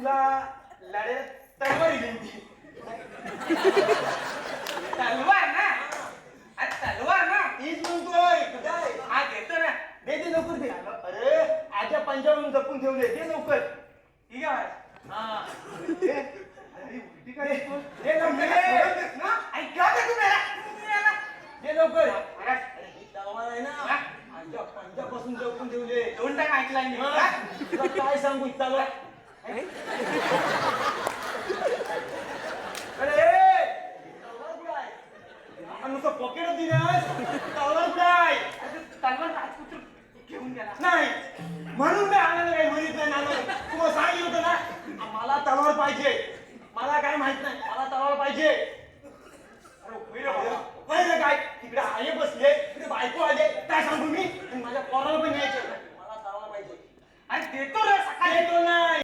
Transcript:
तुला लढायला तलवार येईल ती. तलवार ना? अरे तलवार ना? तीच म्हणतोय. काय? हा देतो ना. दे लवकर दे. अरे आजच्या पंजाबून जपून ठेवले दे लवकर. ठीक आहे. हा दे. अरे उलटी काय तू? दे लवकर. ना? ऐका का तुम्ही याला? दे लवकर. अरे ही तलवार आहे ना आजच्या पंजापासून जपून ठेवले. दोन टाइम ऐकलाय मी. हा? तुला काय सांगू ही तलवार? अरे तलवार कुठं आहे? आपण नुसतं पॉकेट दिल्यास तलवार कुठं आहे? तलवार राजपुत्र घेऊन गेला. नाही म्हणून मी आनंद काही म्हणत नाही नाना. तुम्हाला सांगितलं होतं ना मला तलवार पाहिजे. मला काय माहित नाही मला तलवार पाहिजे. अरे होय रे काय तिकडे आये बसले तिकडे बायको आले काय सांगू मी माझ्या पोराला पण यायचे मला तलवार पाहिजे. अरे देतो रे सकाळी. देतो नाही